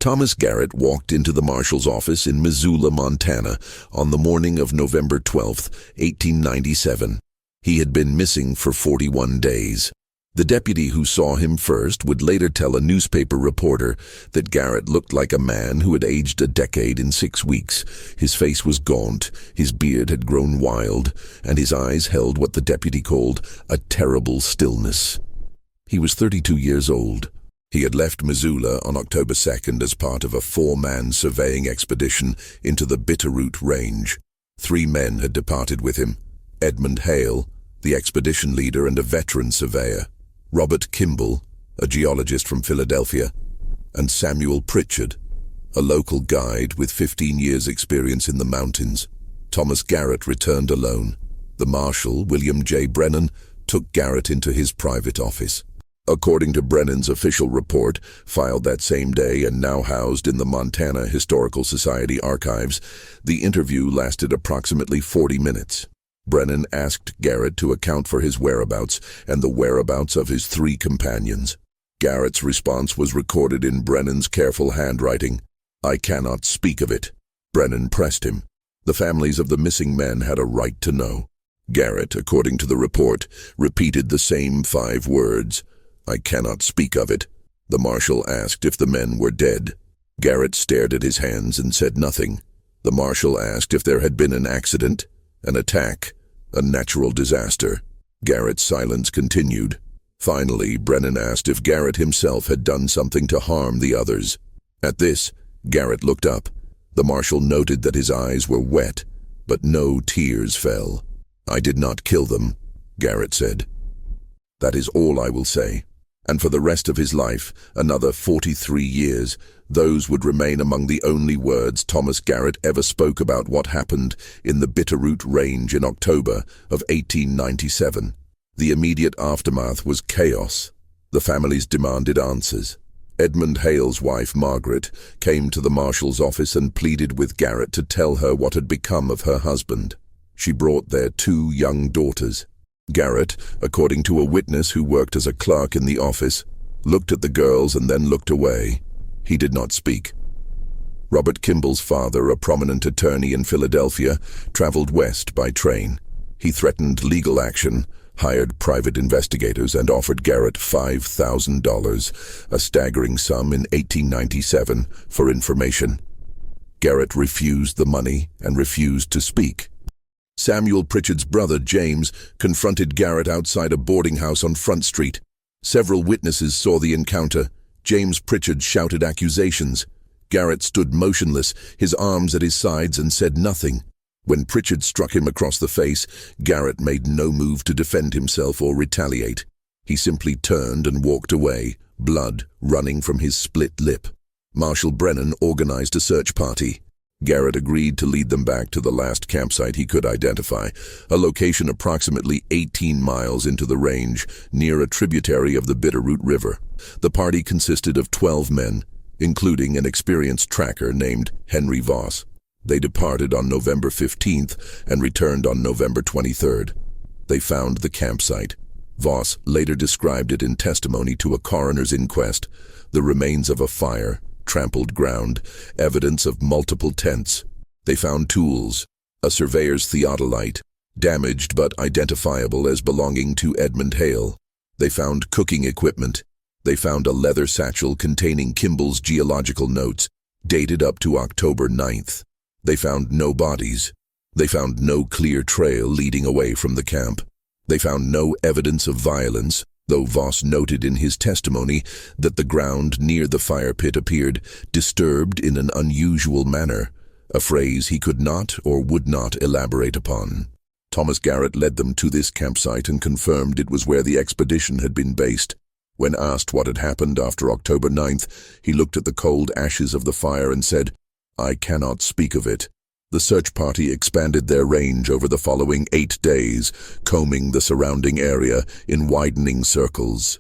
Thomas Garrett walked into the marshal's office in Missoula, Montana, on the morning of November 12, 1897. He had been missing for 41 days. The deputy who saw him first would later tell a newspaper reporter that Garrett looked like a man who had aged a decade in 6 weeks. His face was gaunt, his beard had grown wild, and his eyes held what the deputy called a terrible stillness. He was 32 years old. He had left Missoula on October 2nd as part of a 4-man surveying expedition into the Bitterroot Range. 3 men had departed with him: Edmund Hale, the expedition leader and a veteran surveyor; Robert Kimball, a geologist from Philadelphia; and Samuel Pritchard, a local guide with 15 years' experience in the mountains. Thomas Garrett returned alone. The marshal, William J. Brennan, took Garrett into his private office. According to Brennan's official report, filed that same day and now housed in the Montana Historical Society archives, the interview lasted approximately 40 minutes. Brennan asked Garrett to account for his whereabouts and the whereabouts of his 3 companions. Garrett's response was recorded in Brennan's careful handwriting. "I cannot speak of it." Brennan pressed him. The families of the missing men had a right to know. Garrett, according to the report, repeated the same 5 words: "I cannot speak of it." The marshal asked if the men were dead. Garrett stared at his hands and said nothing. The marshal asked if there had been an accident, an attack, a natural disaster. Garrett's silence continued. Finally, Brennan asked if Garrett himself had done something to harm the others. At this, Garrett looked up. The marshal noted that his eyes were wet, but no tears fell. "I did not kill them," Garrett said. "That is all I will say." And for the rest of his life, another 43 years, those would remain among the only words Thomas Garrett ever spoke about what happened in the Bitterroot Range in October of 1897. The immediate aftermath was chaos. The families demanded answers. Edmund Hale's wife, Margaret, came to the marshal's office and pleaded with Garrett to tell her what had become of her husband. She brought their 2 young daughters. Garrett, according to a witness who worked as a clerk in the office, looked at the girls and then looked away. He did not speak. Robert Kimball's father, a prominent attorney in Philadelphia, traveled west by train. He threatened legal action, hired private investigators, and offered Garrett $5,000, a staggering sum in 1897, for information. Garrett refused the money and refused to speak. Samuel Pritchard's brother, James, confronted Garrett outside a boarding house on Front Street. Several witnesses saw the encounter. James Pritchard shouted accusations. Garrett stood motionless, his arms at his sides, and said nothing. When Pritchard struck him across the face, Garrett made no move to defend himself or retaliate. He simply turned and walked away, blood running from his split lip. Marshal Brennan organized a search party. Garrett agreed to lead them back to the last campsite he could identify, a location approximately 18 miles into the range, near a tributary of the Bitterroot River. The party consisted of 12 men, including an experienced tracker named Henry Voss. They departed on November 15th and returned on November 23rd. They found the campsite. Voss later described it in testimony to a coroner's inquest: the remains of a fire, trampled ground, evidence of multiple tents. They found tools, a surveyor's theodolite, damaged but identifiable as belonging to Edmund Hale. They found cooking equipment. They found a leather satchel containing Kimball's geological notes, dated up to October 9th. They found no bodies. They found no clear trail leading away from the camp. They found no evidence of violence, though Voss noted in his testimony that the ground near the fire pit appeared disturbed in an unusual manner, a phrase he could not or would not elaborate upon. Thomas Garrett led them to this campsite and confirmed it was where the expedition had been based. When asked what had happened after October 9th, he looked at the cold ashes of the fire and said, "I cannot speak of it." The search party expanded their range over the following 8 days, combing the surrounding area in widening circles.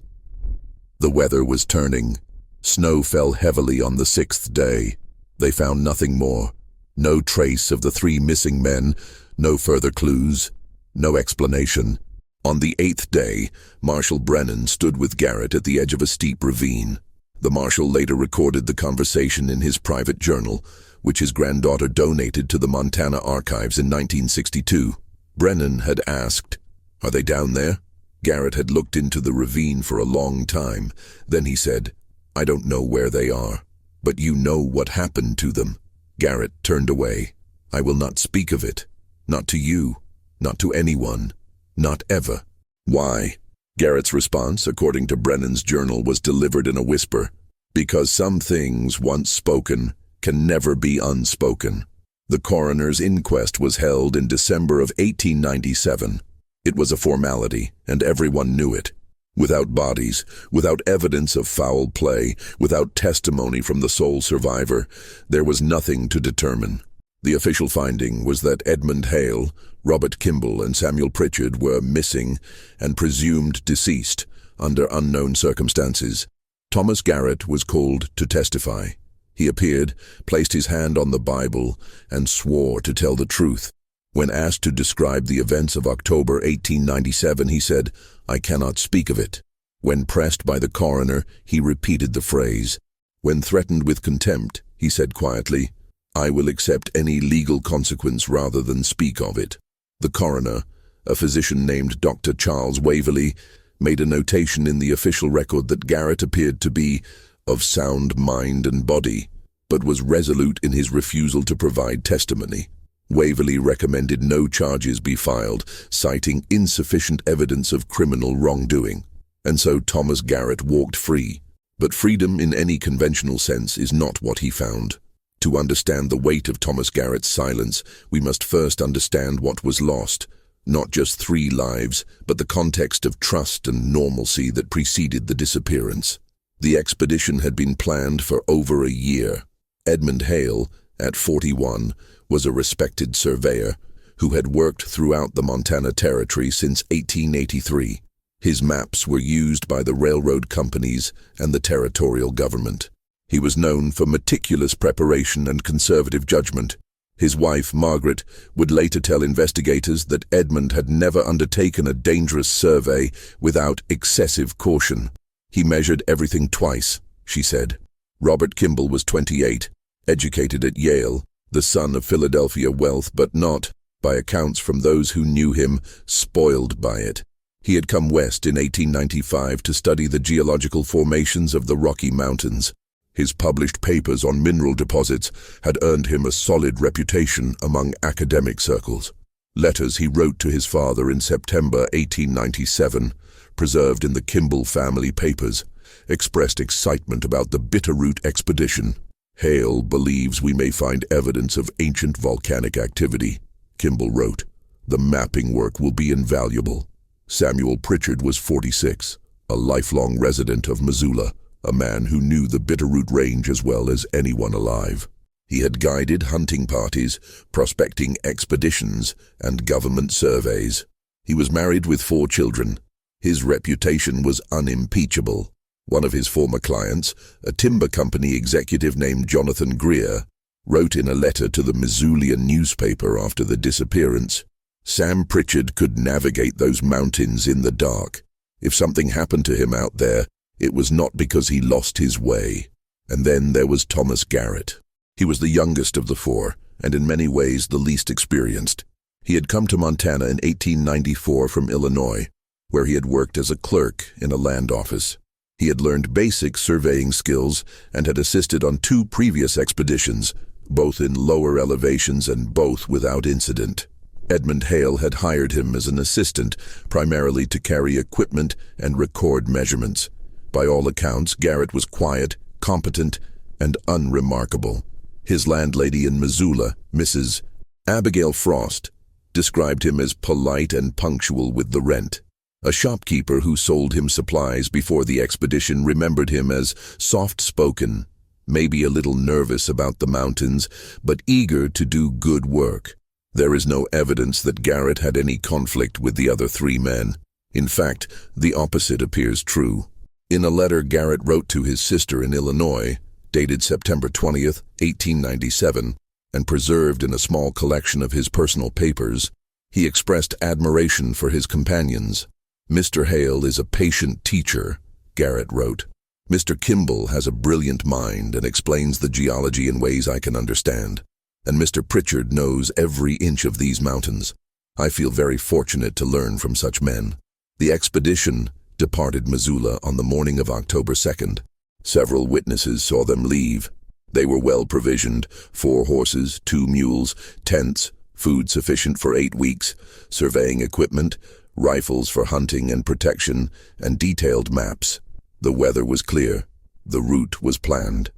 The weather was turning. Snow fell heavily on the 6th day. They found nothing more. No trace of the 3 missing men, no further clues, no explanation. On the 8th day, Marshal Brennan stood with Garrett at the edge of a steep ravine. The marshal later recorded the conversation in his private journal, which his granddaughter donated to the Montana Archives in 1962. Brennan had asked, "Are they down there?" Garrett had looked into the ravine for a long time. Then he said, "I don't know where they are, but you know what happened to them." Garrett turned away. "I will not speak of it. Not to you. Not to anyone. Not ever." "Why?" Garrett's response, according to Brennan's journal, was delivered in a whisper. "Because some things, once spoken, can never be unspoken." The coroner's inquest was held in December of 1897. It was a formality, and everyone knew it. Without bodies, without evidence of foul play, without testimony from the sole survivor, there was nothing to determine. The official finding was that Edmund Hale, Robert Kimball, and Samuel Pritchard were missing and presumed deceased under unknown circumstances. Thomas Garrett was called to testify. He appeared, placed his hand on the Bible, and swore to tell the truth. When asked to describe the events of October 1897, he said, "I cannot speak of it." When pressed by the coroner, he repeated the phrase. When threatened with contempt, he said quietly, "I will accept any legal consequence rather than speak of it." The coroner, a physician named Dr. Charles Waverley, made a notation in the official record that Garrett appeared to be of sound mind and body, but was resolute in his refusal to provide testimony. Waverley recommended no charges be filed, citing insufficient evidence of criminal wrongdoing. And so Thomas Garrett walked free. But freedom in any conventional sense is not what he found. To understand the weight of Thomas Garrett's silence, we must first understand what was lost. Not just 3 lives, but the context of trust and normalcy that preceded the disappearance. The expedition had been planned for over a year. Edmund Hale, at 41, was a respected surveyor who had worked throughout the Montana Territory since 1883. His maps were used by the railroad companies and the territorial government. He was known for meticulous preparation and conservative judgment. His wife, Margaret, would later tell investigators that Edmund had never undertaken a dangerous survey without excessive caution. "He measured everything twice," she said. Robert Kimball was 28, educated at Yale, the son of Philadelphia wealth, but not, by accounts from those who knew him, spoiled by it. He had come west in 1895 to study the geological formations of the Rocky Mountains. His published papers on mineral deposits had earned him a solid reputation among academic circles. Letters he wrote to his father in September 1897, preserved in the Kimball family papers, expressed excitement about the Bitterroot expedition. "Hale believes we may find evidence of ancient volcanic activity," Kimball wrote. "The mapping work will be invaluable." Samuel Pritchard was 46, a lifelong resident of Missoula, a man who knew the Bitterroot Range as well as anyone alive. He had guided hunting parties, prospecting expeditions, and government surveys. He was married with 4 children. His reputation was unimpeachable. One of his former clients, a timber company executive named Jonathan Greer, wrote in a letter to the Missoulian newspaper after the disappearance, "Sam Pritchard could navigate those mountains in the dark. If something happened to him out there, it was not because he lost his way." And then there was Thomas Garrett. He was the youngest of the 4, and in many ways the least experienced. He had come to Montana in 1894 from Illinois, where he had worked as a clerk in a land office. He had learned basic surveying skills and had assisted on 2 previous expeditions, both in lower elevations and both without incident. Edmund Hale had hired him as an assistant, primarily to carry equipment and record measurements. By all accounts, Garrett was quiet, competent, and unremarkable. His landlady in Missoula, Mrs. Abigail Frost, described him as polite and punctual with the rent. A shopkeeper who sold him supplies before the expedition remembered him as soft-spoken, maybe a little nervous about the mountains, but eager to do good work. There is no evidence that Garrett had any conflict with the other 3 men. In fact, the opposite appears true. In a letter Garrett wrote to his sister in Illinois, dated September 20th, 1897, and preserved in a small collection of his personal papers, he expressed admiration for his companions. "Mr. Hale is a patient teacher," Garrett wrote. Mr. Kimball has a brilliant mind and explains the geology in ways I can understand. And Mr. Pritchard knows every inch of these mountains. I feel very fortunate to learn from such men. The expedition departed Missoula on the morning of October 2nd. Several witnesses saw them leave. They were well provisioned, 4 horses, 2 mules, tents, food sufficient for 8 weeks, surveying equipment, rifles for hunting and protection, and detailed maps. The weather was clear. The route was planned.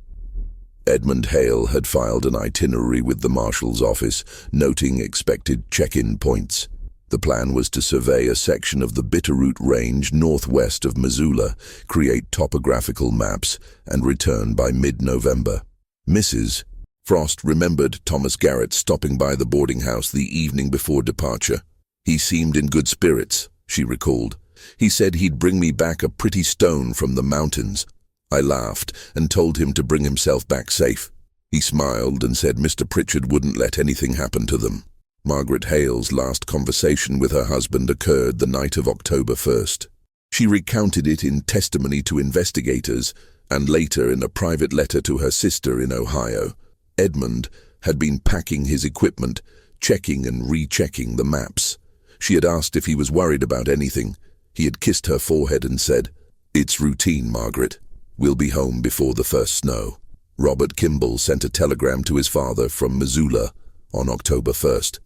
Edmund Hale had filed an itinerary with the marshal's office, noting expected check-in points. The plan was to survey a section of the Bitterroot Range northwest of Missoula, create topographical maps, and return by mid-November. Mrs. Frost remembered Thomas Garrett stopping by the boarding house the evening before departure. He seemed in good spirits, she recalled. He said he'd bring me back a pretty stone from the mountains. I laughed and told him to bring himself back safe. He smiled and said Mr. Pritchard wouldn't let anything happen to them. Margaret Hale's last conversation with her husband occurred the night of October 1st. She recounted it in testimony to investigators and later in a private letter to her sister in Ohio. Edmund had been packing his equipment, checking and rechecking the maps. She had asked if he was worried about anything. He had kissed her forehead and said, "It's routine, Margaret. We'll be home before the first snow." Robert Kimball sent a telegram to his father from Missoula on October 1st.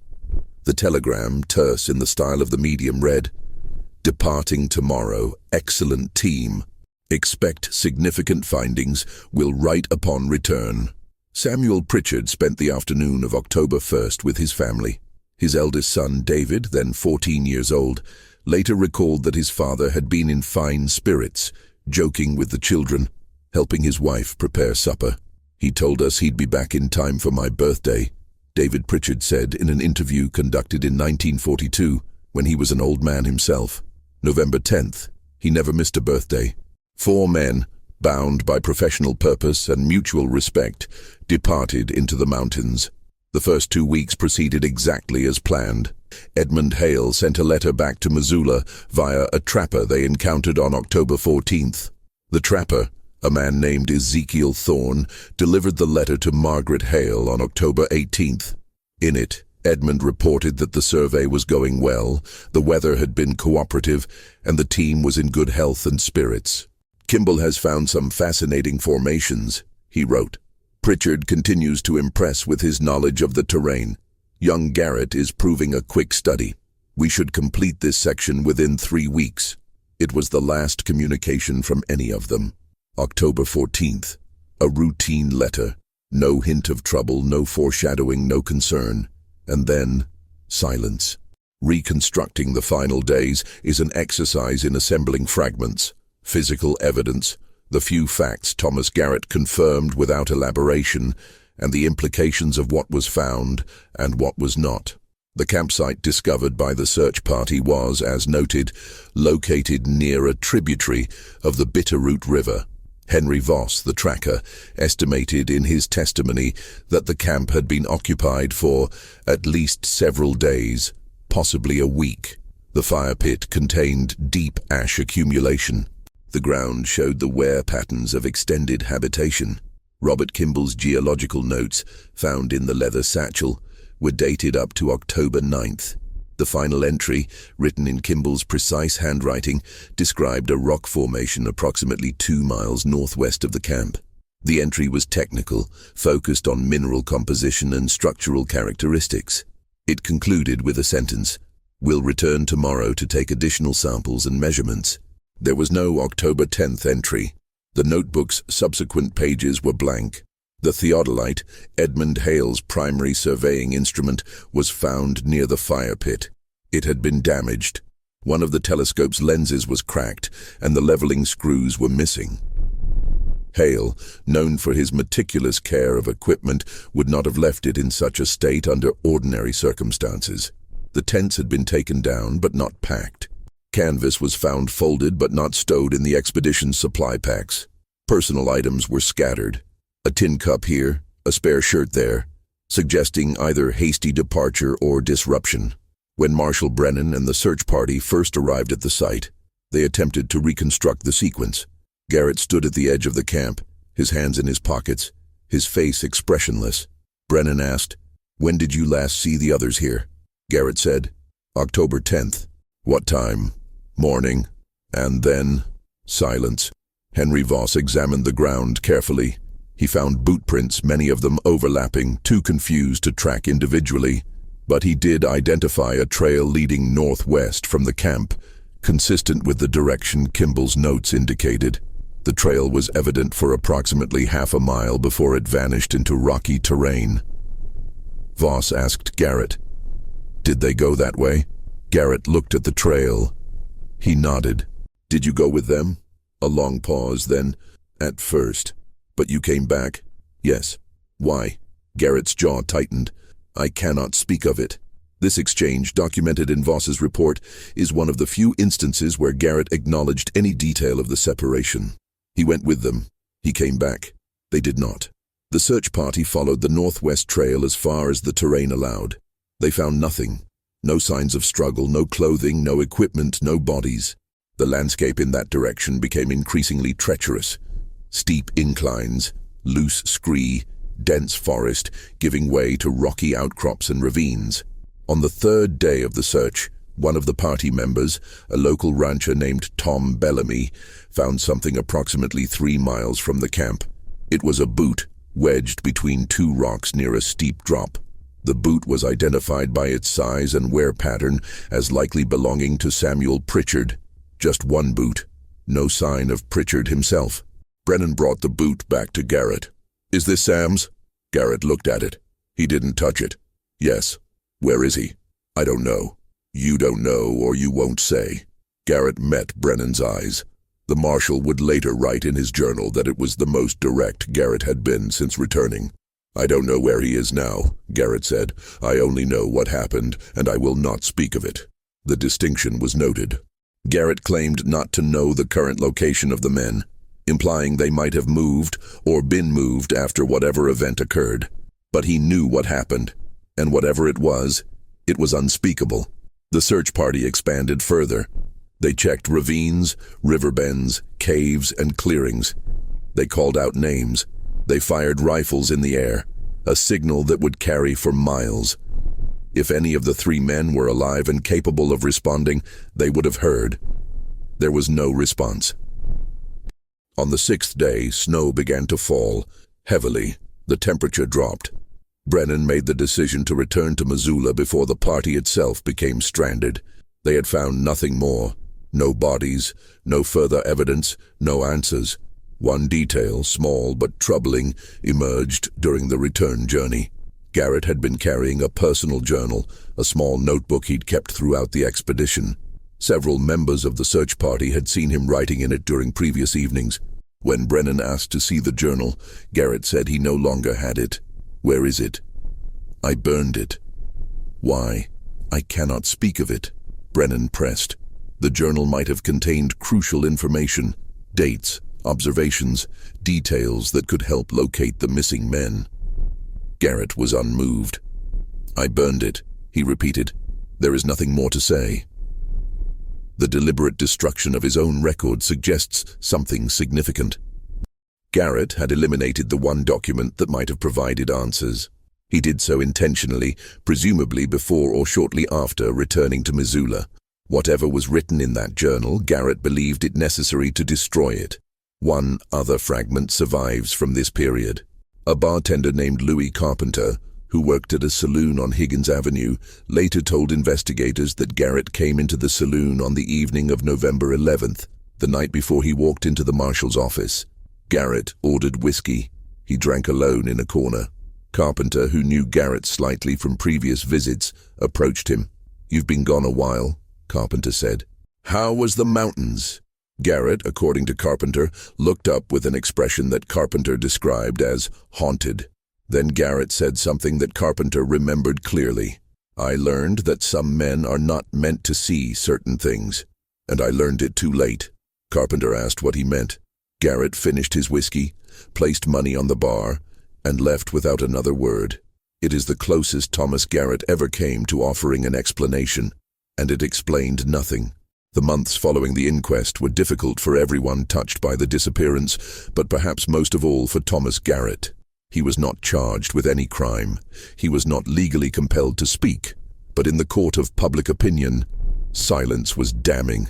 The telegram, terse in the style of the medium, read, "Departing tomorrow, excellent team. Expect significant findings, will write upon return." Samuel Pritchard spent the afternoon of October 1st with his family. His eldest son, David, then 14 years old, later recalled that his father had been in fine spirits, joking with the children, helping his wife prepare supper. "He told us he'd be back in time for my birthday," David Pritchard said in an interview conducted in 1942 when he was an old man himself. November 10th, he never missed a birthday. 4 men, bound by professional purpose and mutual respect, departed into the mountains. The first 2 weeks proceeded exactly as planned. Edmund Hale sent a letter back to Missoula via a trapper they encountered on October 14th. The trapper, a man named Ezekiel Thorne, delivered the letter to Margaret Hale on October 18th. In it, Edmund reported that the survey was going well, the weather had been cooperative, and the team was in good health and spirits. "Kimball has found some fascinating formations," he wrote. "Pritchard continues to impress with his knowledge of the terrain. Young Garrett is proving a quick study. We should complete this section within 3 weeks." It was the last communication from any of them. October 14th, a routine letter. No hint of trouble, no foreshadowing, no concern. And then, silence. Reconstructing the final days is an exercise in assembling fragments, physical evidence, the few facts Thomas Garrett confirmed without elaboration, and the implications of what was found and what was not. The campsite discovered by the search party was, as noted, located near a tributary of the Bitterroot River. Henry Voss, the tracker, estimated in his testimony that the camp had been occupied for at least several days, possibly a week. The fire pit contained deep ash accumulation. The ground showed the wear patterns of extended habitation. Robert Kimball's geological notes, found in the leather satchel, were dated up to October 9th. The final entry, written in Kimball's precise handwriting, described a rock formation approximately 2 miles northwest of the camp. The entry was technical, focused on mineral composition and structural characteristics. It concluded with a sentence, "We'll return tomorrow to take additional samples and measurements." There was no October 10th entry. The notebook's subsequent pages were blank. The theodolite, Edmund Hale's primary surveying instrument, was found near the fire pit. It had been damaged. One of the telescope's lenses was cracked, and the leveling screws were missing. Hale, known for his meticulous care of equipment, would not have left it in such a state under ordinary circumstances. The tents had been taken down, but not packed. Canvas was found folded but not stowed in the expedition's supply packs. Personal items were scattered. A tin cup here, a spare shirt there, suggesting either hasty departure or disruption. When Marshal Brennan and the search party first arrived at the site, they attempted to reconstruct the sequence. Garrett stood at the edge of the camp, his hands in his pockets, his face expressionless. Brennan asked, "When did you last see the others here?" Garrett said, "October 10th. What time?" "Morning." "And then?" Silence. Henry Voss examined the ground carefully. He found boot prints, many of them overlapping, too confused to track individually. But he did identify a trail leading northwest from the camp, consistent with the direction Kimball's notes indicated. The trail was evident for approximately half a mile before it vanished into rocky terrain. Voss asked Garrett, "Did they go that way?" Garrett looked at the trail. He nodded. "Did you go with them?" A long pause, then, "At first. But you came back?" "Yes." "Why?" Garrett's jaw tightened. "I cannot speak of it." This exchange, documented in Voss's report, is one of the few instances where Garrett acknowledged any detail of the separation. He went with them. He came back. They did not. The search party followed the northwest trail as far as the terrain allowed. They found nothing. No signs of struggle, no clothing, no equipment, no bodies. The landscape in that direction became increasingly treacherous. Steep inclines, loose scree, dense forest, giving way to rocky outcrops and ravines. On the third day of the search, one of the party members, a local rancher named Tom Bellamy, found something approximately 3 miles from the camp. It was a boot, wedged between 2 rocks near a steep drop. The boot was identified by its size and wear pattern as likely belonging to Samuel Pritchard. Just one boot. No sign of Pritchard himself. Brennan brought the boot back to Garrett. "Is this Sam's?" Garrett looked at it. "He didn't touch it." "Yes." "Where is he?" "I don't know." "You don't know, or you won't say." Garrett met Brennan's eyes. The marshal would later write in his journal that it was the most direct Garrett had been since returning. "I don't know where he is now," Garrett said. "I only know what happened, and I will not speak of it." The distinction was noted. Garrett claimed not to know the current location of the men, implying they might have moved or been moved after whatever event occurred. But he knew what happened, and whatever it was unspeakable. The search party expanded further. They checked ravines, river bends, caves, and clearings. They called out names. They fired rifles in the air, a signal that would carry for miles. If any of the 3 men were alive and capable of responding, they would have heard. There was no response. On the 6th day, snow began to fall, heavily. The temperature dropped. Brennan made the decision to return to Missoula before the party itself became stranded. They had found nothing more. No bodies, no further evidence, no answers. One detail, small but troubling, emerged during the return journey. Garrett had been carrying a personal journal, a small notebook he'd kept throughout the expedition. Several members of the search party had seen him writing in it during previous evenings. When Brennan asked to see the journal, Garrett said he no longer had it. "Where is it?" "I burned it." "Why?" "I cannot speak of it," Brennan pressed. The journal might have contained crucial information, dates, observations, details that could help locate the missing men. Garrett was unmoved. "I burned it," he repeated. "There is nothing more to say." The deliberate destruction of his own record suggests something significant. Garrett had eliminated the one document that might have provided answers. He did so intentionally, presumably before or shortly after returning to Missoula. Whatever was written in that journal, Garrett believed it necessary to destroy it. One other fragment survives from this period. A bartender named Louis Carpenter, who worked at a saloon on Higgins Avenue, later told investigators that Garrett came into the saloon on the evening of November 11th, the night before he walked into the marshal's office. Garrett ordered whiskey. He drank alone in a corner. Carpenter, who knew Garrett slightly from previous visits, approached him. "You've been gone a while," Carpenter said. "How was the mountains?" Garrett, according to Carpenter, looked up with an expression that Carpenter described as haunted. Then Garrett said something that Carpenter remembered clearly. "I learned that some men are not meant to see certain things, and I learned it too late." Carpenter asked what he meant. Garrett finished his whiskey, placed money on the bar, and left without another word. It is the closest Thomas Garrett ever came to offering an explanation, and it explained nothing. The months following the inquest were difficult for everyone touched by the disappearance, but perhaps most of all for Thomas Garrett. He was not charged with any crime. He was not legally compelled to speak, but in the court of public opinion, silence was damning.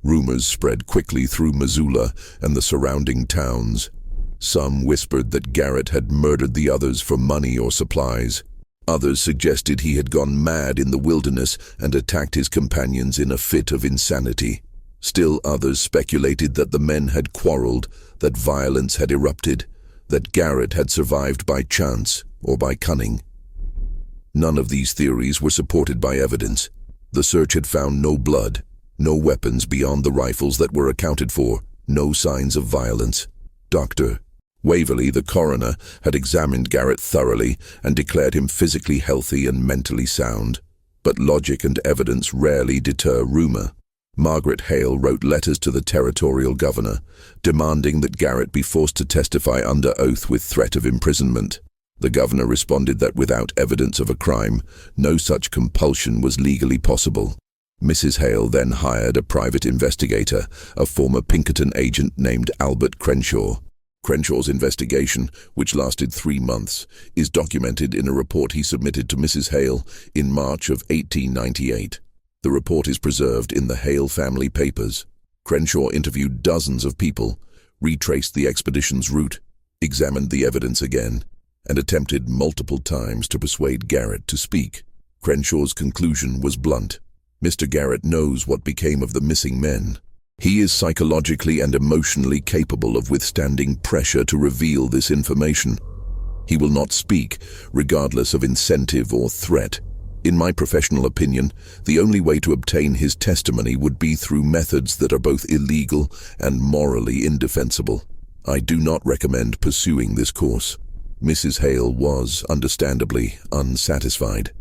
Rumors spread quickly through Missoula and the surrounding towns. Some whispered that Garrett had murdered the others for money or supplies. Others suggested he had gone mad in the wilderness and attacked his companions in a fit of insanity. Still others speculated that the men had quarreled, that violence had erupted, that Garrett had survived by chance or by cunning. None of these theories were supported by evidence. The search had found no blood, no weapons beyond the rifles that were accounted for, no signs of violence. Dr. Waverley, the coroner, had examined Garrett thoroughly and declared him physically healthy and mentally sound. But logic and evidence rarely deter rumor. Margaret Hale wrote letters to the territorial governor, demanding that Garrett be forced to testify under oath with threat of imprisonment. The governor responded that without evidence of a crime, no such compulsion was legally possible. Mrs. Hale then hired a private investigator, a former Pinkerton agent named Albert Crenshaw. Crenshaw's investigation, which lasted 3 months, is documented in a report he submitted to Mrs. Hale in March of 1898. The report is preserved in the Hale family papers. Crenshaw interviewed dozens of people, retraced the expedition's route, examined the evidence again, and attempted multiple times to persuade Garrett to speak. Crenshaw's conclusion was blunt. Mr. Garrett knows what became of the missing men. He is psychologically and emotionally capable of withstanding pressure to reveal this information. He will not speak, regardless of incentive or threat. In my professional opinion, the only way to obtain his testimony would be through methods that are both illegal and morally indefensible. I do not recommend pursuing this course. Mrs. Hale was, understandably, unsatisfied.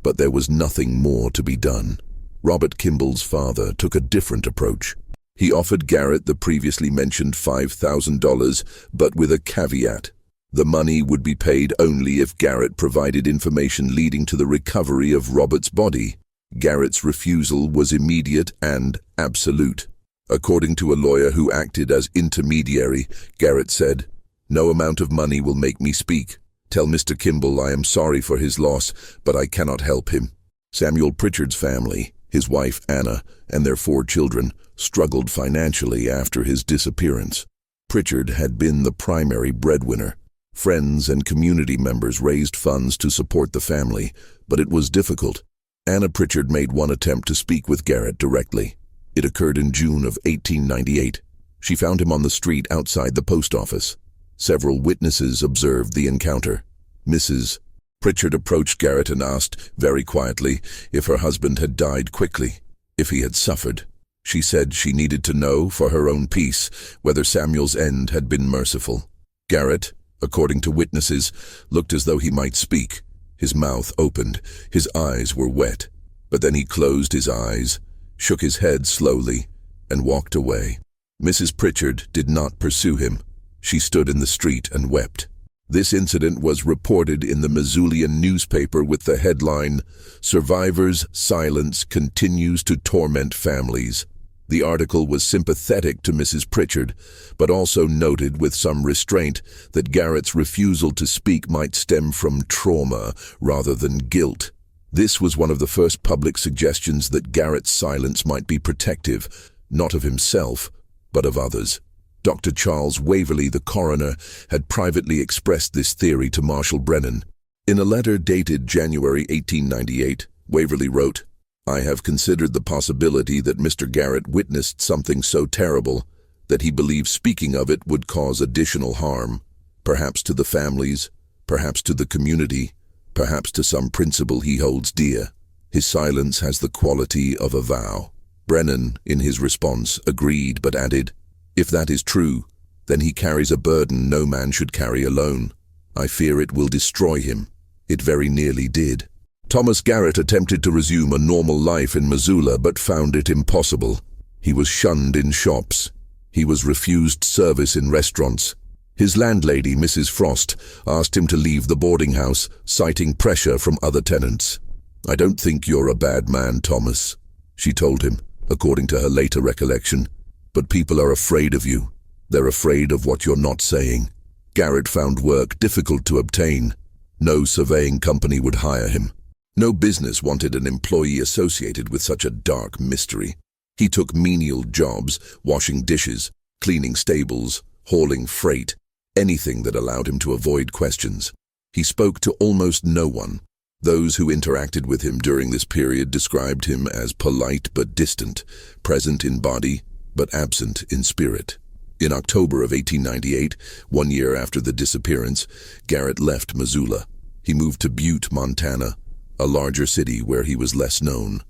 But there was nothing more to be done. Robert Kimball's father took a different approach. He offered Garrett the previously mentioned $5,000, but with a caveat. The money would be paid only if Garrett provided information leading to the recovery of Robert's body. Garrett's refusal was immediate and absolute. According to a lawyer who acted as intermediary, Garrett said, "No amount of money will make me speak. Tell Mr. Kimball I am sorry for his loss, but I cannot help him." Samuel Pritchard's family, his wife Anna, and their 4 children, struggled financially after his disappearance. Pritchard had been the primary breadwinner. Friends and community members raised funds to support the family, but it was difficult. Anna Pritchard made one attempt to speak with Garrett directly. It occurred in June of 1898. She found him on the street outside the post office. Several witnesses observed the encounter. Mrs. Pritchard approached Garrett and asked, very quietly, if her husband had died quickly, if he had suffered. She said she needed to know, for her own peace, whether Samuel's end had been merciful. Garrett, according to witnesses, looked as though he might speak. His mouth opened, his eyes were wet, but then he closed his eyes, shook his head slowly, and walked away. Mrs. Pritchard did not pursue him. She stood in the street and wept. This incident was reported in the Missoulian newspaper with the headline, "Survivors' Silence Continues to Torment Families." The article was sympathetic to Mrs. Pritchard, but also noted with some restraint that Garrett's refusal to speak might stem from trauma rather than guilt. This was one of the first public suggestions that Garrett's silence might be protective, not of himself, but of others. Dr. Charles Waverley, the coroner, had privately expressed this theory to Marshal Brennan. In a letter dated January 1898, Waverley wrote, "I have considered the possibility that Mr. Garrett witnessed something so terrible that he believed speaking of it would cause additional harm, perhaps to the families, perhaps to the community, perhaps to some principle he holds dear. His silence has the quality of a vow." Brennan, in his response, agreed but added, "If that is true, then he carries a burden no man should carry alone. I fear it will destroy him." It very nearly did. Thomas Garrett attempted to resume a normal life in Missoula but found it impossible. He was shunned in shops. He was refused service in restaurants. His landlady, Mrs. Frost, asked him to leave the boarding house, citing pressure from other tenants. "I don't think you're a bad man, Thomas," she told him. according to her later recollection. But people are afraid of you. They're afraid of what you're not saying. Garrett found work difficult to obtain. No surveying company would hire him. No business wanted an employee associated with such a dark mystery. He took menial jobs, washing dishes, cleaning stables, hauling freight, anything that allowed him to avoid questions. He spoke to almost no one. Those who interacted with him during this period described him as polite but distant, present in body but absent in spirit. In October of 1898, 1 year after the disappearance, Garrett left Missoula. He moved to Butte, Montana, a larger city where he was less known.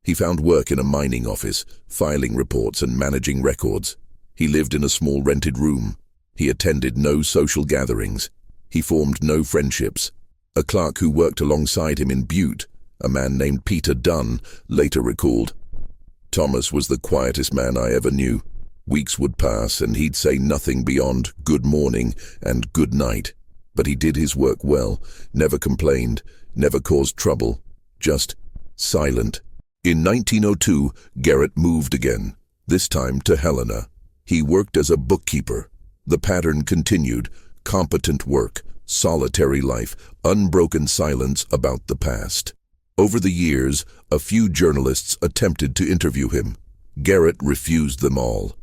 He found work in a mining office, filing reports and managing records. He lived in a small rented room. He attended no social gatherings. He formed no friendships. A clerk who worked alongside him in Butte, a man named Peter Dunn, later recalled, "Thomas was the quietest man I ever knew. Weeks would pass and he'd say nothing beyond good morning and good night. But he did his work well, never complained, never caused trouble, just silent." In 1902, Garrett moved again, this time to Helena. He worked as a bookkeeper. The pattern continued: competent work, solitary life, unbroken silence about the past. Over the years, a few journalists attempted to interview him. Garrett refused them all.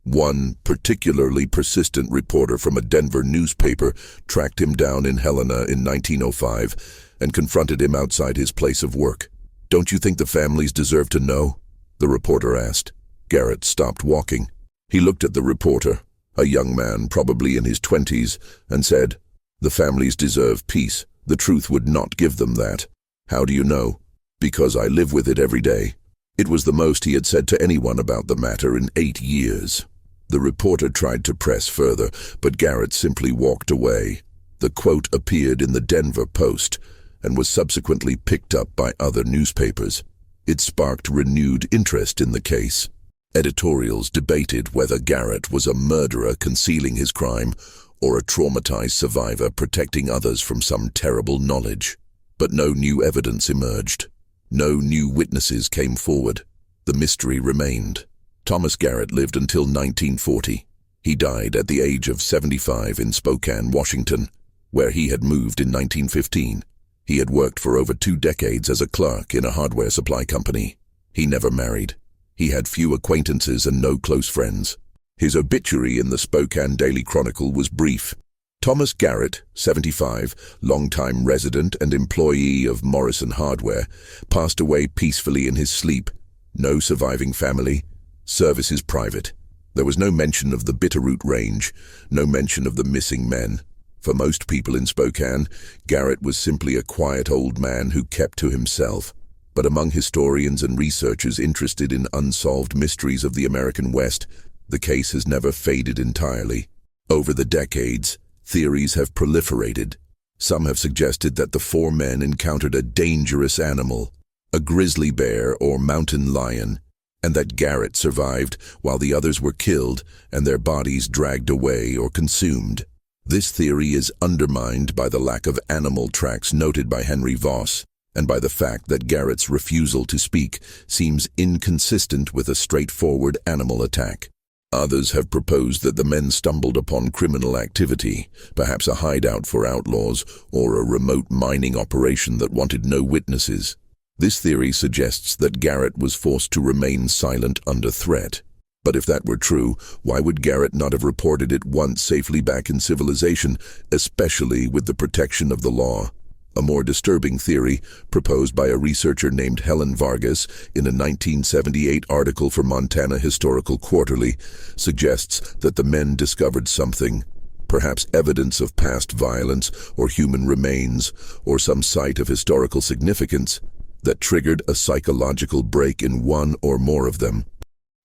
One particularly persistent reporter from a Denver newspaper tracked him down in Helena in 1905 and confronted him outside his place of work. "Don't you think the families deserve to know?" the reporter asked. Garrett stopped walking. He looked at the reporter, a young man probably in his 20s, and said, "The families deserve peace. The truth would not give them that." "How do you know?" "Because I live with it every day." It was the most he had said to anyone about the matter in 8 years. The reporter tried to press further, but Garrett simply walked away. The quote appeared in the Denver Post and was subsequently picked up by other newspapers. It sparked renewed interest in the case. Editorials debated whether Garrett was a murderer concealing his crime or a traumatized survivor protecting others from some terrible knowledge. But no new evidence emerged. No new witnesses came forward. The mystery remained. Thomas Garrett lived until 1940. He died at the age of 75 in Spokane, Washington, where he had moved in 1915. He had worked for over 2 decades as a clerk in a hardware supply company. He never married. He had few acquaintances and no close friends. His obituary in the Spokane Daily Chronicle was brief. Thomas Garrett, 75, longtime resident and employee of Morrison Hardware, passed away peacefully in his sleep. No surviving family. Service is private. There was no mention of the Bitterroot Range, no mention of the missing men. For most people in Spokane, Garrett was simply a quiet old man who kept to himself. But among historians and researchers interested in unsolved mysteries of the American West, the case has never faded entirely. Over the decades, theories have proliferated. Some have suggested that the 4 men encountered a dangerous animal, a grizzly bear or mountain lion, and that Garrett survived while the others were killed and their bodies dragged away or consumed. This theory is undermined by the lack of animal tracks noted by Henry Voss, and by the fact that Garrett's refusal to speak seems inconsistent with a straightforward animal attack. Others have proposed that the men stumbled upon criminal activity, perhaps a hideout for outlaws or a remote mining operation that wanted no witnesses. This theory suggests that Garrett was forced to remain silent under threat. But if that were true, why would Garrett not have reported it once safely back in civilization, especially with the protection of the law? A more disturbing theory, proposed by a researcher named Helen Vargas in a 1978 article for Montana Historical Quarterly, suggests that the men discovered something, perhaps evidence of past violence or human remains, or some site of historical significance, that triggered a psychological break in one or more of them.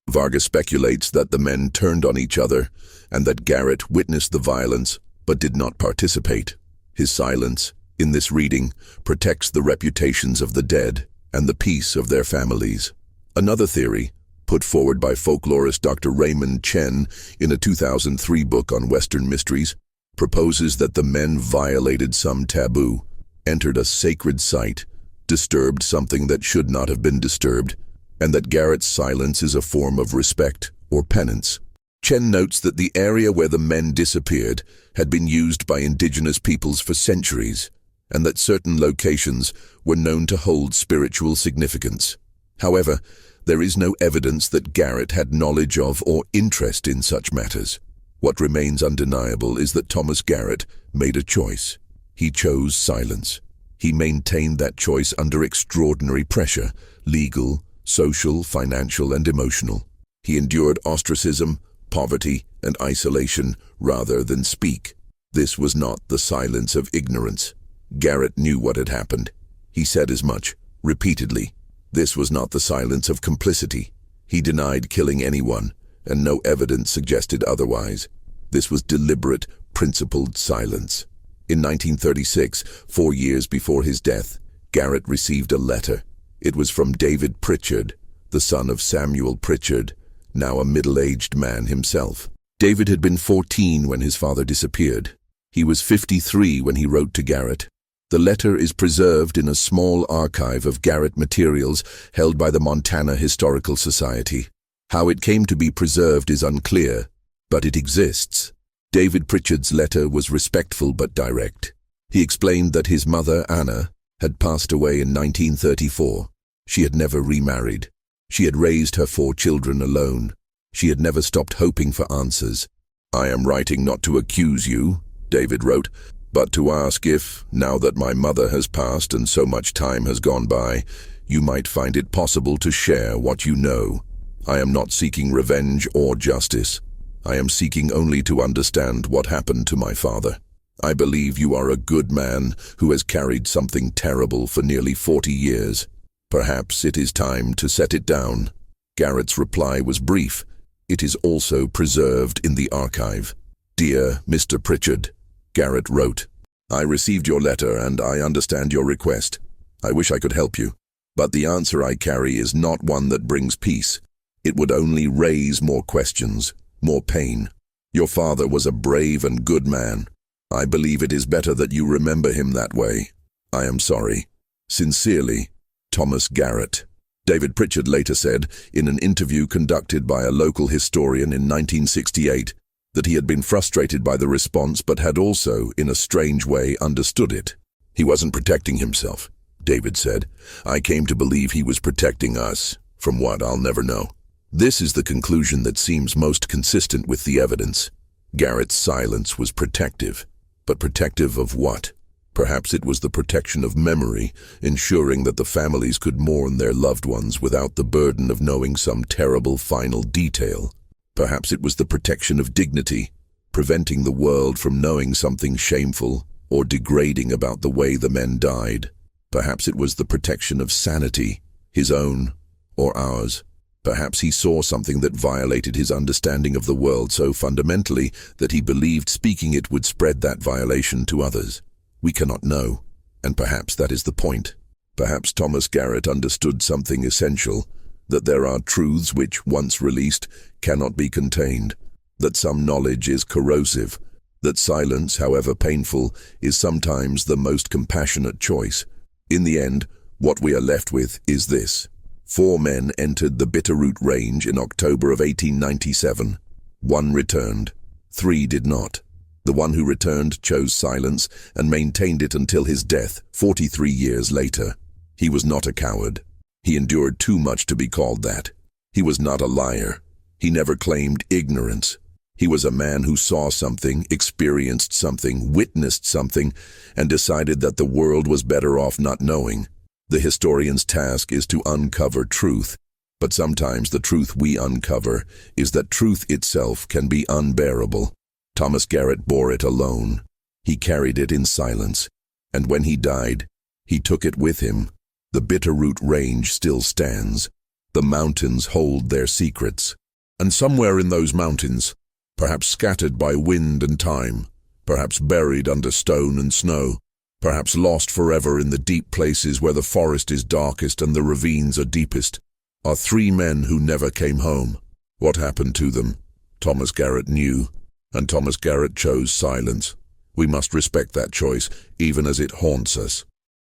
Vargas speculates that the men turned on each other, and that Garrett witnessed the violence but did not participate. His silence, in this reading, protects the reputations of the dead and the peace of their families. Another theory, put forward by folklorist Dr. Raymond Chen in a 2003 book on Western mysteries, proposes that the men violated some taboo, entered a sacred site, disturbed something that should not have been disturbed, and that Garrett's silence is a form of respect or penance. Chen notes that the area where the men disappeared had been used by indigenous peoples for centuries, and that certain locations were known to hold spiritual significance. However, there is no evidence that Garrett had knowledge of or interest in such matters. What remains undeniable is that Thomas Garrett made a choice. He chose silence. He maintained that choice under extraordinary pressure, legal, social, financial, and emotional. He endured ostracism, poverty, and isolation rather than speak. This was not the silence of ignorance. Garrett knew what had happened. He said as much, repeatedly. This was not the silence of complicity. He denied killing anyone, and no evidence suggested otherwise. This was deliberate, principled silence. In 1936, 4 years before his death, Garrett received a letter. It was from David Pritchard, the son of Samuel Pritchard, now a middle-aged man himself. David had been 14 when his father disappeared. He was 53 when he wrote to Garrett. The letter is preserved in a small archive of Garrett materials held by the Montana Historical Society. How it came to be preserved is unclear, but it exists. David Pritchard's letter was respectful but direct. He explained that his mother, Anna, had passed away in 1934. She had never remarried. She had raised her 4 children alone. She had never stopped hoping for answers. "I am writing not to accuse you," David wrote, "but to ask if, now that my mother has passed and so much time has gone by, you might find it possible to share what you know. I am not seeking revenge or justice. I am seeking only to understand what happened to my father. I believe you are a good man who has carried something terrible for nearly 40 years. Perhaps it is time to set it down." Garrett's reply was brief. It is also preserved in the archive. "Dear Mr. Pritchard," Garrett wrote, "I received your letter and I understand your request. I wish I could help you, but the answer I carry is not one that brings peace. It would only raise more questions, more pain. Your father was a brave and good man. I believe it is better that you remember him that way. I am sorry. Sincerely, Thomas Garrett." David Pritchard later said, in an interview conducted by a local historian in 1968, that he had been frustrated by the response but had also, in a strange way, understood it. "He wasn't protecting himself," David said. "I came to believe he was protecting us. From what, I'll never know." This is the conclusion that seems most consistent with the evidence. Garrett's silence was protective. But protective of what? Perhaps it was the protection of memory, ensuring that the families could mourn their loved ones without the burden of knowing some terrible final detail. Perhaps it was the protection of dignity, preventing the world from knowing something shameful or degrading about the way the men died. Perhaps it was the protection of sanity, his own or ours. Perhaps he saw something that violated his understanding of the world so fundamentally that he believed speaking it would spread that violation to others. We cannot know, and perhaps that is the point. Perhaps Thomas Garrett understood something essential, that there are truths which, once released, cannot be contained, that some knowledge is corrosive, that silence, however painful, is sometimes the most compassionate choice. In the end, what we are left with is this. 4 men entered the Bitterroot Range in October of 1897. 1 returned. 3 did not. The one who returned chose silence and maintained it until his death, 43 years later. He was not a coward. He endured too much to be called that. He was not a liar. He never claimed ignorance. He was a man who saw something, experienced something, witnessed something, and decided that the world was better off not knowing. The historian's task is to uncover truth, but sometimes the truth we uncover is that truth itself can be unbearable. Thomas Garrett bore it alone. He carried it in silence, and when he died, he took it with him. The Bitterroot Range still stands. The mountains hold their secrets. And somewhere in those mountains, perhaps scattered by wind and time, perhaps buried under stone and snow, perhaps lost forever in the deep places where the forest is darkest and the ravines are deepest, are 3 men who never came home. What happened to them? Thomas Garrett knew, and Thomas Garrett chose silence. We must respect that choice, even as it haunts us.